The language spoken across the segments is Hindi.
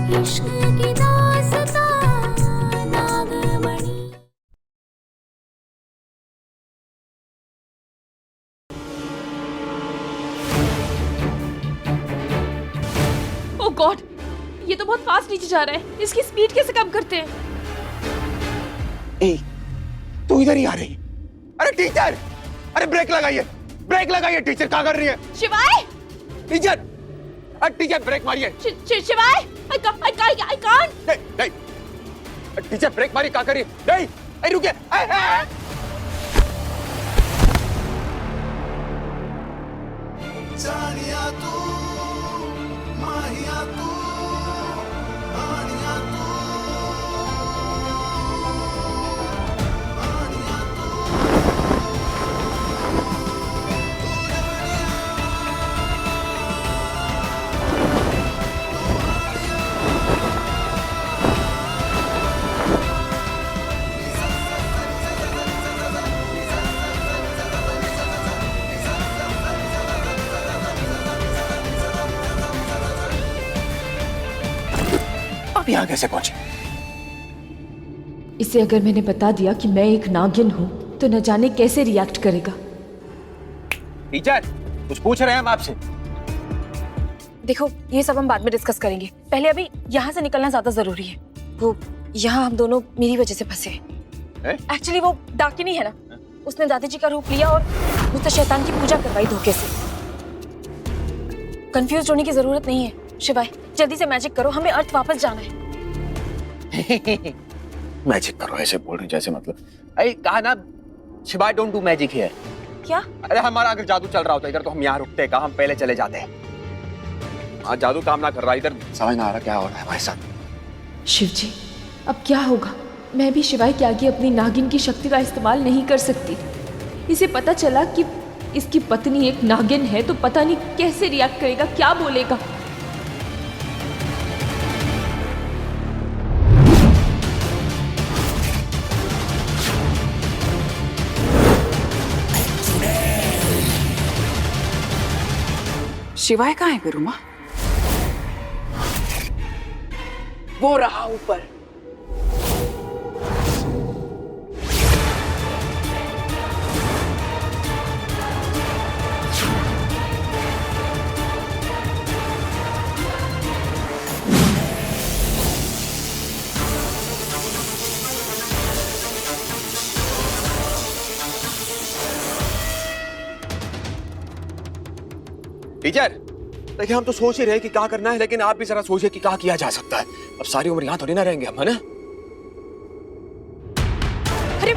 इश्क की दास्तां नागमणि। ओह गॉड, ये तो बहुत फास्ट नीचे जा रहा है। इसकी स्पीड कैसे कम करते हैं? ए, तू इधर ही आ रही? अरे टीचर, अरे ब्रेक लगाइए, ब्रेक लगाइए। टीचर क्या कर रही है? शिवाय! टीचर, अरे टीचर ब्रेक मारिए। शिवाय! I can't! नहीं, नहीं। टीचर ब्रेक मारिए, क्या कर रही है? नहीं, अरे रुकिए। जानिया तू, माहिया तू, आनिया तू, आनिया तू। आप यहाँ कैसे पहुंचे? इसे अगर मैंने बता दिया कि मैं एक नागिन हूँ तो न जाने कैसे रिएक्ट करेगा। टीचर, कुछ पूछ रहे हैं हम आपसे। देखो, ये सब हम बाद में डिस्कस करेंगे। पहले अभी यहाँ से निकलना ज्यादा जरूरी है। वो यहाँ हम दोनों मेरी वजह से फंसे हैं। एक्चुअली वो डाकिनी है ना, उसने दादी जी का रूप लिया और मुझसे शैतान की पूजा करवाई धोखे से। कंफ्यूज होने की जरूरत नहीं है। शिवाय, जल्दी से मैजिक करो, हमें अर्थ वापस जाना है। मैजिक करो ऐसे बोल रही जैसे मतलब। अरे कहा ना, शिवाय डोंट डू मैजिक हियर। क्या? अरे हमारा अगर जादू चल रहा होता इधर तो हम यहाँ रुकते, कहा हम पहले चले जाते हैं। हाँ, जादू काम ना कर रहा इधर, समझ ना आ रहा क्या हो रहा है हमारे साथ। शिव जी, अब क्या होगा? मैं भी शिवाय के आगे अपनी नागिन की शक्ति का इस्तेमाल नहीं कर सकती। इसे पता चला कि इसकी पत्नी एक नागिन है तो पता नहीं कैसे रिएक्ट करेगा, क्या बोलेगा। शिवाय कहाँ है गुरुमा? वो रहा ऊपर। टीचर, देखिए हम तो सोच ही रहे कि क्या करना है, लेकिन आप भी जरा सोचिए कि क्या किया जा सकता है। अब सारी उम्र यहाँ थोड़ी ना रहेंगे हम, है ना? अरे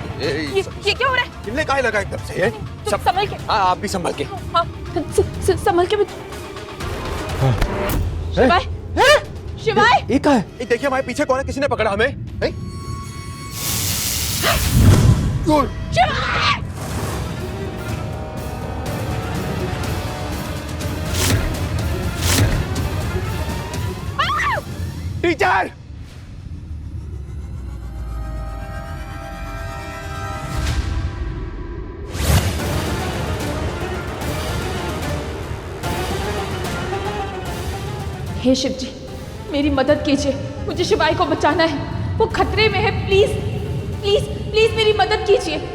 ये क्या हो रहा है? कितने काहे लगा एकदम से? तुम संभल के। हाँ, आप भी संभल के। हाँ, संभल के। शिवाय! शिवाय! ये क्या है? देखिए हमारे पीछे कौन है, किसी ने पकड़ा हमें? शिवाय! टीचर! हे शिव जी, मेरी मदद कीजिए, मुझे शिवाय को बचाना है। वो खतरे में है, प्लीज प्लीज प्लीज मेरी मदद कीजिए।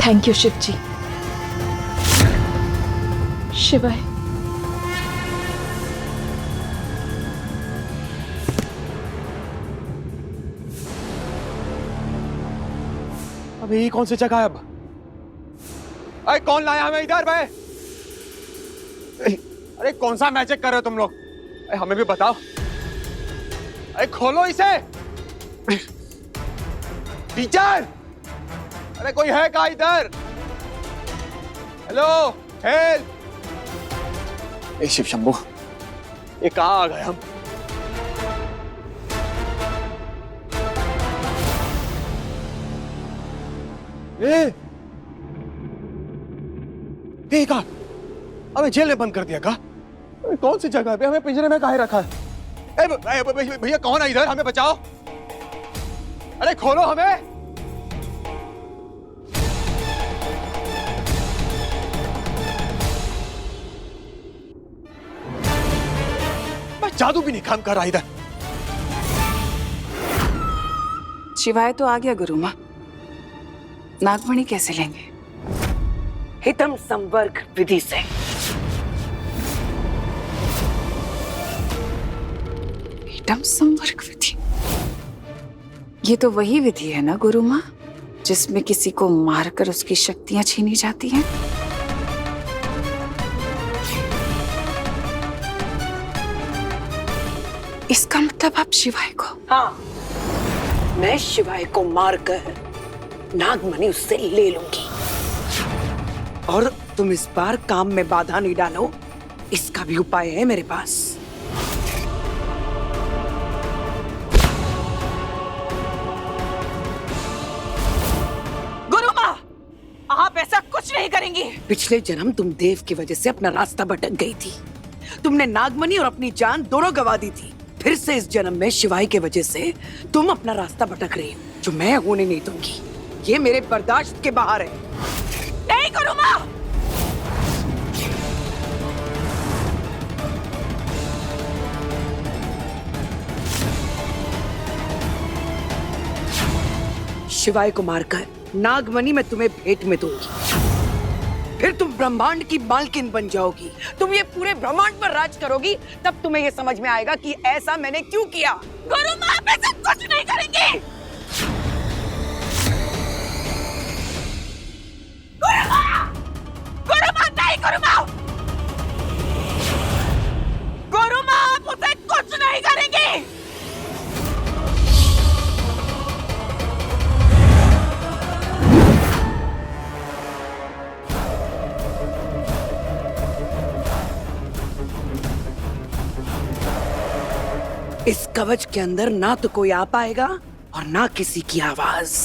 थैंक यू शिव जी। शिवाय, अबे ये कौन सी जगह है अब? अरे कौन लाया हमें इधर? भाई अरे कौन सा मैजिक कर रहे हो तुम लोग? अरे हमें भी बताओ। अरे खोलो इसे। टीचर, अरे कोई है क्या इधर? Hello, help. ए शिव शंभू, ये कहाँ आ गए हम? देखा, हमें जेल में बंद कर दिया का? कौन सी जगह पे? हमें पिंजरे में काहे रखा है? भैया कौन है इधर? हमें बचाओ। अरे खोलो हमें। जादू भी नहीं काम कर रहा इधर। शिवाय तो आ गया गुरु माँ, नागमणि कैसे लेंगे? हितम संवर्ग विधि से। हितम संवर्ग विधि, ये तो वही विधि है ना गुरु माँ, जिसमें किसी को मारकर उसकी शक्तियां छीनी जाती हैं। इसका मतलब आप शिवाय को? हाँ, मैं शिवाय को मारकर नागमणि उससे ले लूंगी। और तुम इस बार काम में बाधा नहीं डालो, इसका भी उपाय है मेरे पास। गुरु माँ, आप ऐसा कुछ नहीं करेंगी। पिछले जन्म तुम देव की वजह से अपना रास्ता भटक गई थी। तुमने नागमणि और अपनी जान दोनों गंवा दी थी। फिर से इस जन्म में शिवाय के वजह से तुम अपना रास्ता भटक रही हो, जो मैं होने नहीं दूंगी। ये मेरे बर्दाश्त के बाहर है। नहीं करो माँ। शिवाय को मारकर नागमणि मैं तुम्हें भेंट में दूंगी। फिर तुम ब्रह्मांड की मालकिन बन जाओगी। तुम ये पूरे ब्रह्मांड पर राज करोगी। तब तुम्हें ये समझ में आएगा कि ऐसा मैंने क्यों किया। गुरु माँ, आप ऐसा कुछ नहीं करेंगे। गुरु माँ, नहीं गुरु माँ। गुरु माँ, आप उसे कुछ नहीं करेंगे। इस कवच के अंदर ना तो कोई आ पाएगा और ना किसी की आवाज।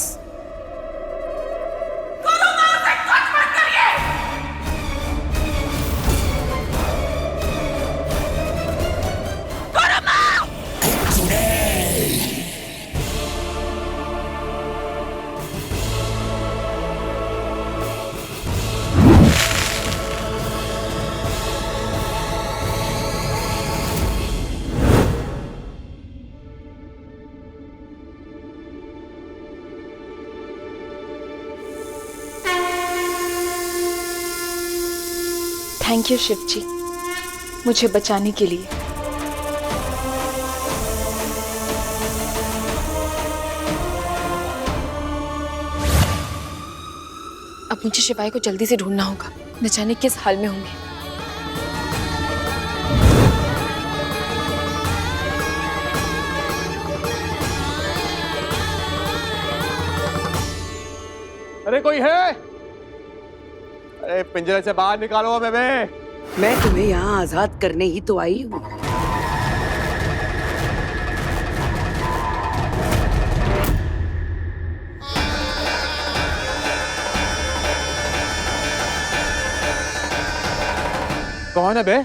थैंक यू शिव जी, मुझे बचाने के लिए। अब मुझे शिवाय को जल्दी से ढूंढना होगा, न जाने किस हाल में होंगे। अरे कोई है? अरे पिंजरे से बाहर निकालो हमें। मैं तुम्हें यहाँ आजाद करने ही तो आई हूँ। कौन है बे?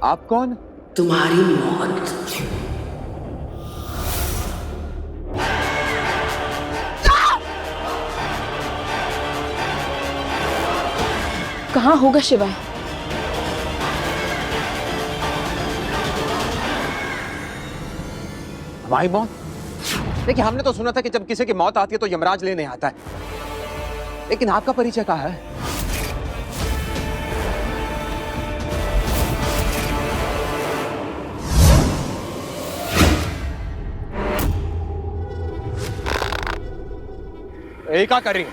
आप कौन? तुम्हारी मौत। कहाँ होगा शिवाय? हमारी मौत? देखिए, हमने तो सुना था कि जब किसी की मौत आती है तो यमराज लेने आता है, लेकिन आपका परिचय कहाँ है? ये क्या कर रही है?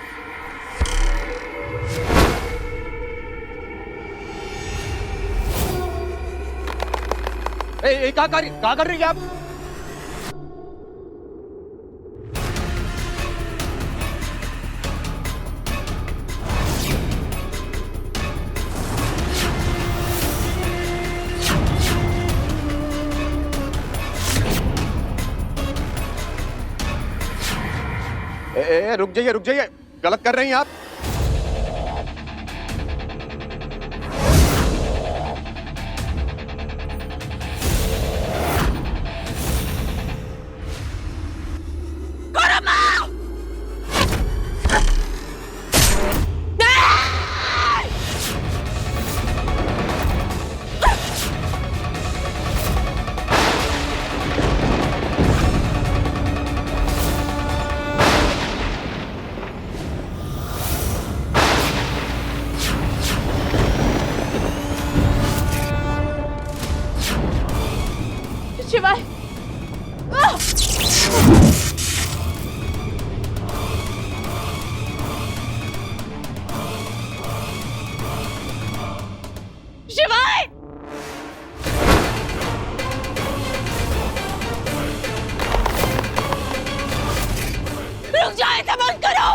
क्या कर रही है आप? रुक जाइए, गलत कर रही हैं आप। शिवाय, शिवाय, रुक जाओ, ऐसा बंद करो।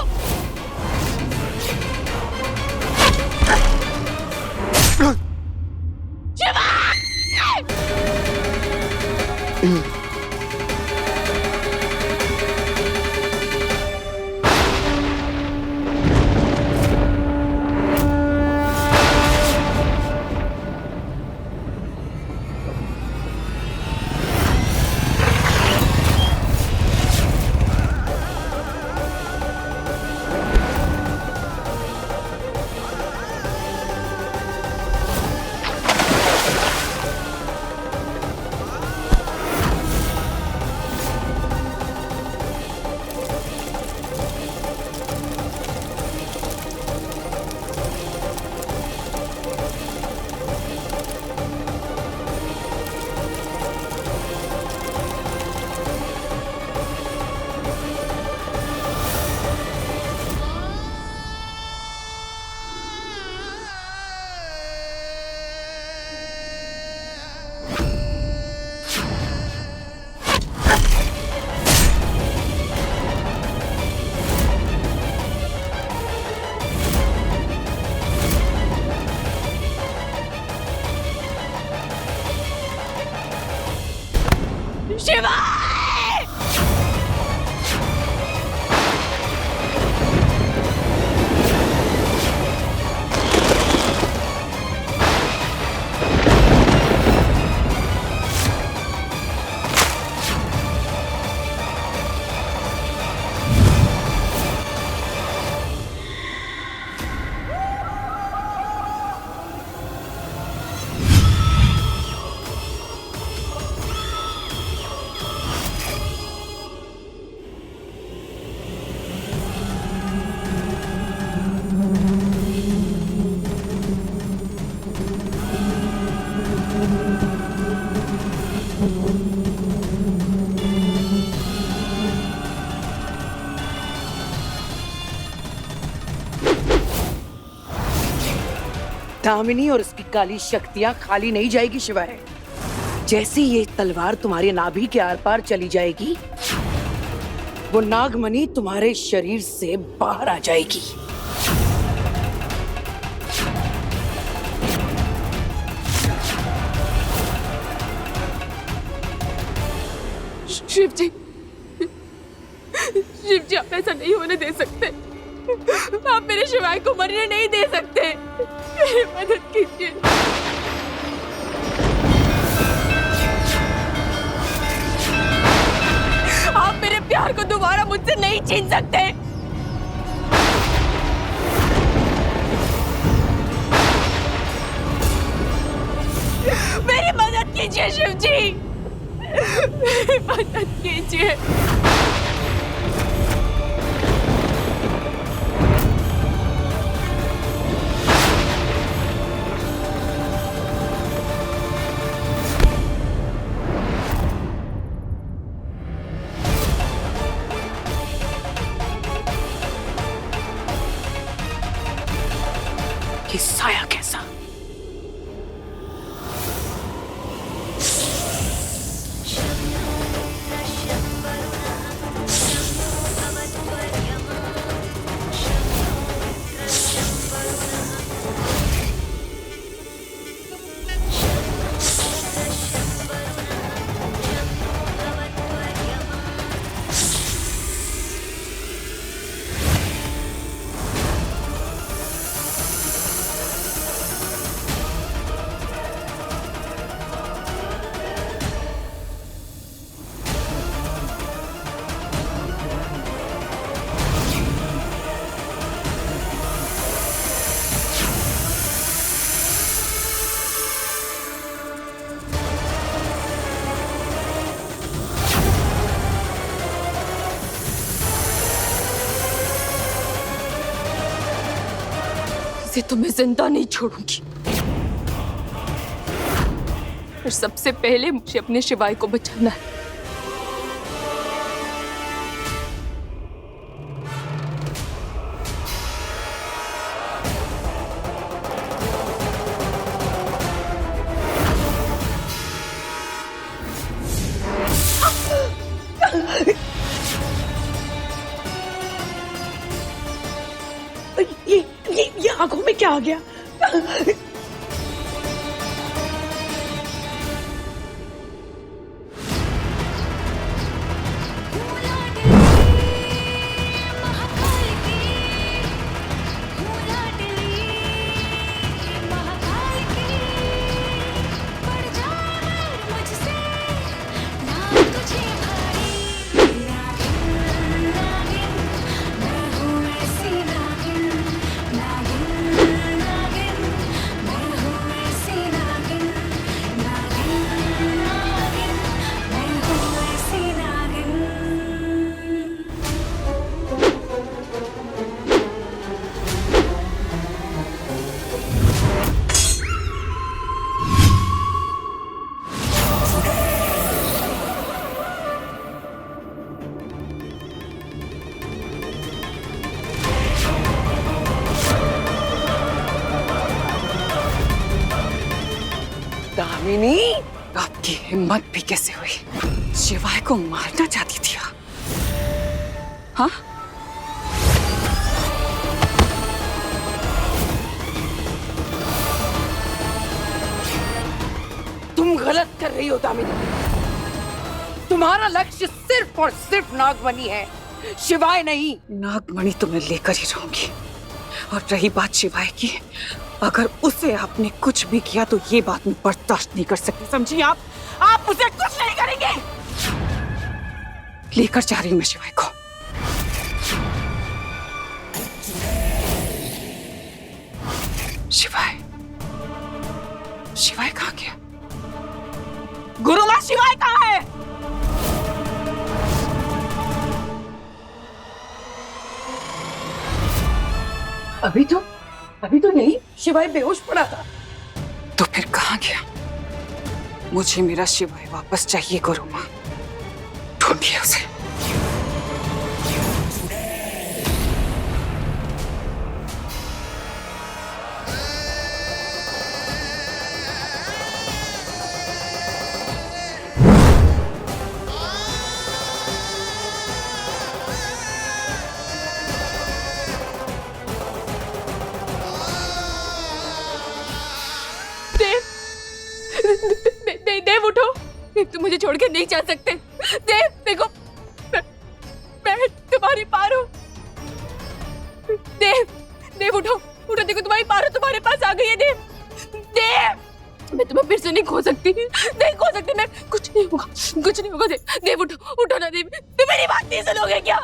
शिवाय! दामिनी और उसकी काली शक्तियां खाली नहीं जाएगी शिवाय। जैसे ये तलवार तुम्हारे नाभि के आर पार चली जाएगी, वो नागमणि तुम्हारे शरीर से बाहर आ जाएगी। शिव जी, आप ऐसा नहीं होने दे सकते। आप मेरे शिवाय को मरने नहीं दे सकते। मेरी मदद कीजिए। आप मेरे प्यार को दोबारा मुझसे नहीं छीन सकते। मेरी मदद कीजिए शिव जी, मेरी मदद कीजिए। ये साया कैसा? इसे तो मैं जिंदा नहीं छोड़ूंगी। पर सबसे पहले मुझे अपने शिवाय को बचाना है। ये आंखों में क्या आ गया? दामिनी, आपकी हिम्मत भी कैसे हुई? शिवाय को मारना चाहती थी आप? हाँ? तुम गलत कर रही हो दामिनी। तुम्हारा लक्ष्य सिर्फ और सिर्फ नागमणि है, शिवाय नहीं। नागमणि तो मैं लेकर ही रहूंगी। और रही बात शिवाय की, अगर उसे आपने कुछ भी किया तो ये बात मैं बर्दाश्त नहीं कर सकती, समझी आप? आप उसे कुछ नहीं करेंगे। लेकर जा रही हूं मैं शिवाय को। शिवाय, शिवाय कहाँ गया? गुरुमा, शिवाय कहाँ है? अभी तो नहीं, शिवाय बेहोश पड़ा था। तो फिर कहाँ गया? मुझे मेरा शिवाय वापस चाहिए गुरुमा। ढूंढिए उसे। देव उठो, तुम मुझे छोड़ के नहीं जा सकते। देव देखो, मैं तुम्हारी पार हूँ। देव उठो, देखो तुम्हारी पार तुम्हारे पास आ गई है। देव मैं तुम्हें फिर से नहीं खो सकती, मैं। कुछ नहीं होगा देव उठो ना देव, तुम मेरी बात नहीं सुनोगे क्या?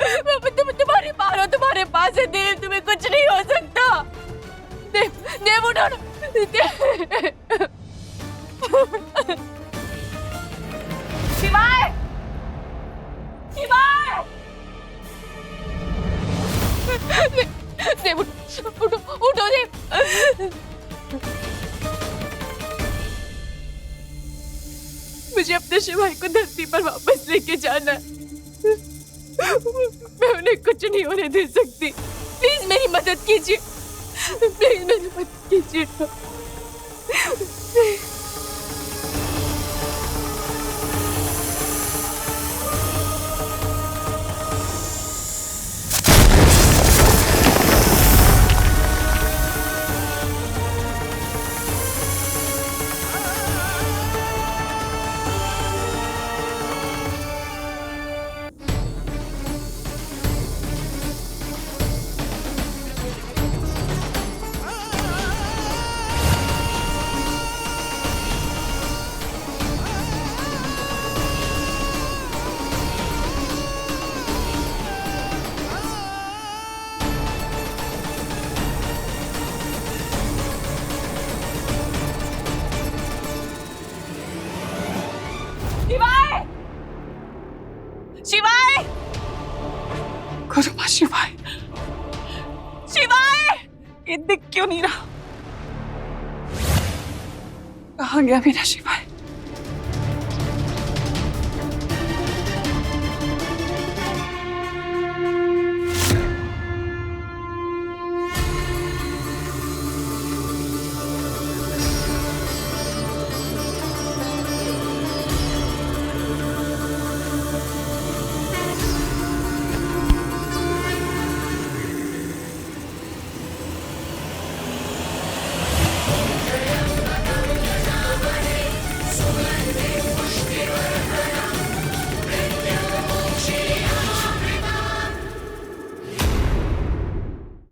तुम तुम्हारी पार हो, तुम्हारे पास है देव, तुम्हें कुछ नहीं हो सकता। देव उठो ना देव। शिवाय, देव उठो देव। मुझे अपने शिवाय को धरती पर वापस लेके जाना है। मैं उन्हें कुछ नहीं होने दे सकती। प्लीज मेरी मदद कीजिए, प्लीज मेरे पति की चिट। शिवाय! शिवाय! गुरुमा शिवाय, शिवाय! ये दिख क्यों नहीं रहा? कहाँ गया मेरा शिवाय?